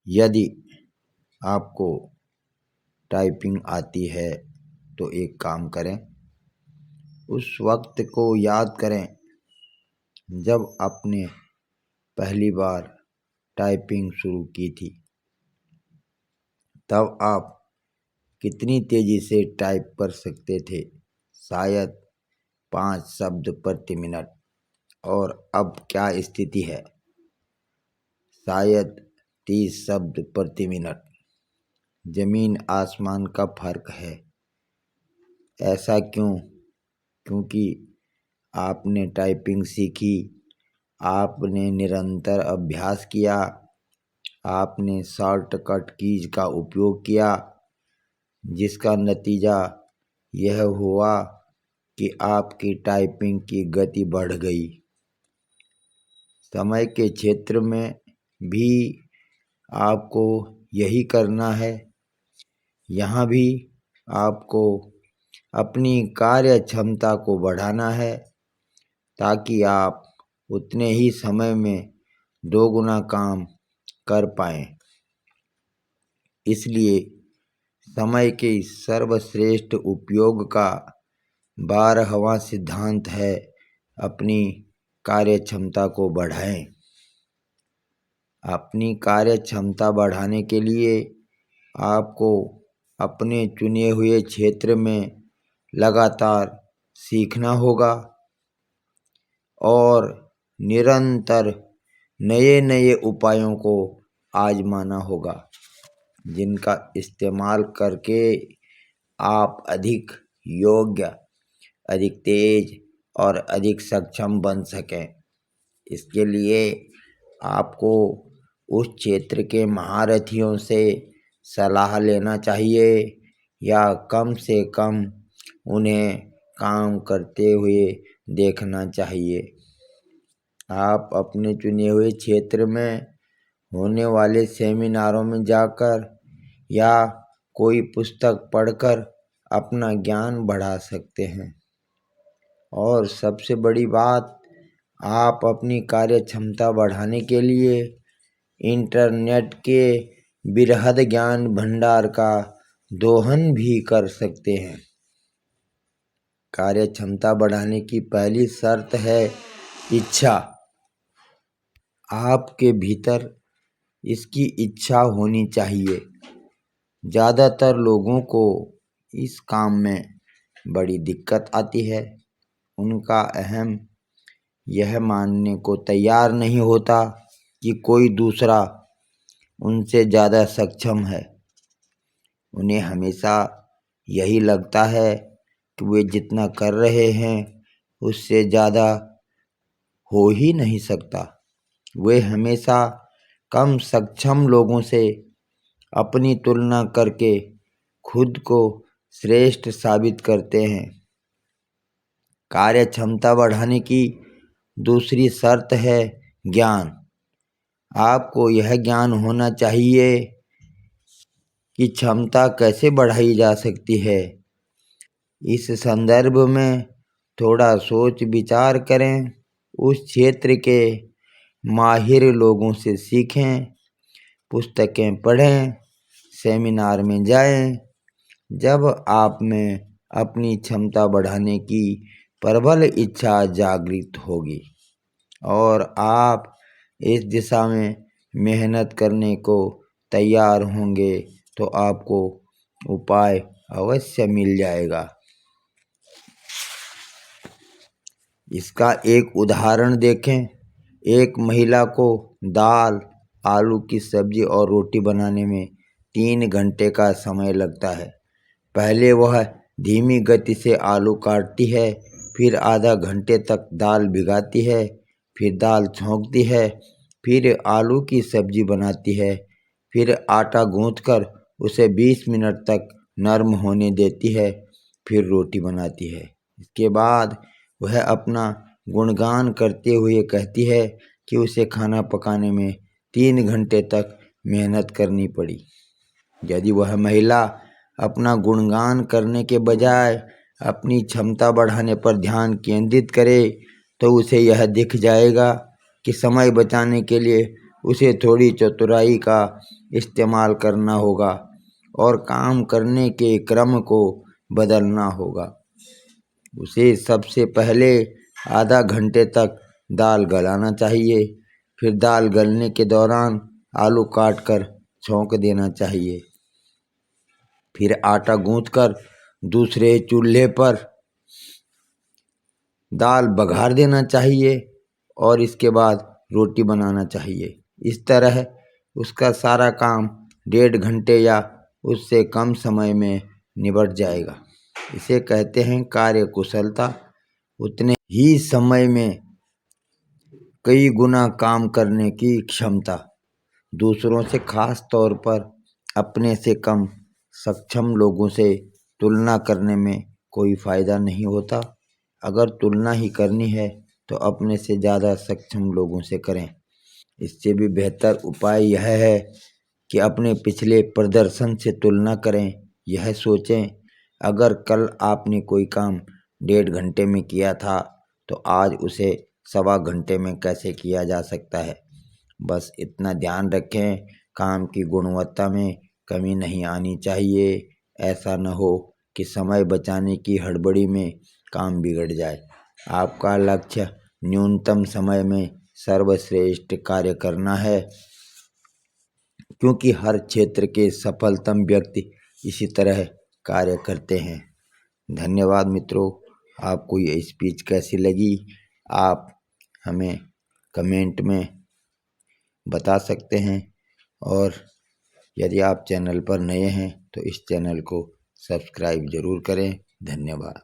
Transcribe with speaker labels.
Speaker 1: यदि आपको टाइपिंग आती है तो एक काम करें, उस वक्त को याद करें जब आपने पहली बार टाइपिंग शुरू की थी। तब आप कितनी तेज़ी से टाइप कर सकते थे? शायद 5 शब्द प्रति मिनट। और अब क्या स्थिति है? शायद 30 शब्द प्रति मिनट। जमीन आसमान का फर्क है। ऐसा क्यों? क्योंकि आपने टाइपिंग सीखी, आपने निरंतर अभ्यास किया, आपने शॉर्टकट कीज का उपयोग किया, जिसका नतीजा यह हुआ कि आपकी टाइपिंग की गति बढ़ गई। समय के क्षेत्र में भी आपको यही करना है। यहाँ भी आपको अपनी कार्य क्षमता को बढ़ाना है ताकि आप उतने ही समय में 2 गुना काम कर पाएं। इसलिए समय के सर्वश्रेष्ठ उपयोग का 12वां सिद्धांत है, अपनी कार्य क्षमता को बढ़ाएं। अपनी कार्य क्षमता बढ़ाने के लिए आपको अपने चुने हुए क्षेत्र में लगातार सीखना होगा और निरंतर नए नए उपायों को आजमाना होगा, जिनका इस्तेमाल करके आप अधिक योग्य, अधिक तेज और अधिक सक्षम बन सकें। इसके लिए आपको उस क्षेत्र के महारथियों से सलाह लेना चाहिए या कम से कम उन्हें काम करते हुए देखना चाहिए। आप अपने चुने हुए क्षेत्र में होने वाले सेमिनारों में जाकर या कोई पुस्तक पढ़कर अपना ज्ञान बढ़ा सकते हैं। और सबसे बड़ी बात, आप अपनी कार्य क्षमता बढ़ाने के लिए इंटरनेट के बृहद ज्ञान भंडार का दोहन भी कर सकते हैं। कार्य क्षमता बढ़ाने की पहली शर्त है इच्छा। आपके भीतर इसकी इच्छा होनी चाहिए। ज़्यादातर लोगों को इस काम में बड़ी दिक्कत आती है। उनका अहम यह मानने को तैयार नहीं होता कि कोई दूसरा उनसे ज़्यादा सक्षम है। उन्हें हमेशा यही लगता है कि वे जितना कर रहे हैं उससे ज़्यादा हो ही नहीं सकता। वे हमेशा कम सक्षम लोगों से अपनी तुलना करके खुद को श्रेष्ठ साबित करते हैं। कार्य क्षमता बढ़ाने की दूसरी शर्त है ज्ञान। आपको यह ज्ञान होना चाहिए कि क्षमता कैसे बढ़ाई जा सकती है। इस संदर्भ में थोड़ा सोच विचार करें, उस क्षेत्र के माहिर लोगों से सीखें, पुस्तकें पढ़ें, सेमिनार में जाएं। जब आप में अपनी क्षमता बढ़ाने की प्रबल इच्छा जागृत होगी और आप इस दिशा में मेहनत करने को तैयार होंगे तो आपको उपाय अवश्य मिल जाएगा। इसका एक उदाहरण देखें। एक महिला को दाल, आलू की सब्जी और रोटी बनाने में 3 घंटे का समय लगता है। पहले वह धीमी गति से आलू काटती है, फिर आधा घंटे तक दाल भिगाती है, फिर दाल छौंकती है, फिर आलू की सब्जी बनाती है, फिर आटा गूंथकर उसे 20 मिनट तक नरम होने देती है, फिर रोटी बनाती है। इसके बाद वह अपना गुणगान करते हुए कहती है कि उसे खाना पकाने में 3 घंटे तक मेहनत करनी पड़ी। यदि वह महिला अपना गुणगान करने के बजाय अपनी क्षमता बढ़ाने पर ध्यान केंद्रित करे तो उसे यह दिख जाएगा कि समय बचाने के लिए उसे थोड़ी चतुराई का इस्तेमाल करना होगा और काम करने के क्रम को बदलना होगा। उसे सबसे पहले आधा घंटे तक दाल गलाना चाहिए। फिर दाल गलने के दौरान आलू काट कर छौंक देना चाहिए। फिर आटा गूंथकर दूसरे चूल्हे पर दाल बघार देना चाहिए और इसके बाद रोटी बनाना चाहिए। इस तरह उसका सारा काम 1.5 घंटे या उससे कम समय में निबट जाएगा। इसे कहते हैं कार्य कुशलता। उतने ही समय में कई गुना काम करने की क्षमता। दूसरों से, खास तौर पर अपने से कम सक्षम लोगों से तुलना करने में कोई फायदा नहीं होता। अगर तुलना ही करनी है तो अपने से ज़्यादा सक्षम लोगों से करें। इससे भी बेहतर उपाय यह है कि अपने पिछले प्रदर्शन से तुलना करें। यह सोचें, अगर कल आपने कोई काम 1.5 घंटे में किया था तो आज उसे 1.25 घंटे में कैसे किया जा सकता है। बस इतना ध्यान रखें, काम की गुणवत्ता में कमी नहीं आनी चाहिए। ऐसा न हो कि समय बचाने की हड़बड़ी में काम बिगड़ जाए। आपका लक्ष्य न्यूनतम समय में सर्वश्रेष्ठ कार्य करना है, क्योंकि हर क्षेत्र के सफलतम व्यक्ति इसी तरह कार्य करते हैं। धन्यवाद मित्रों। आपको ये स्पीच कैसी लगी आप हमें कमेंट में बता सकते हैं, और यदि आप चैनल पर नए हैं तो इस चैनल को सब्सक्राइब ज़रूर करें। धन्यवाद।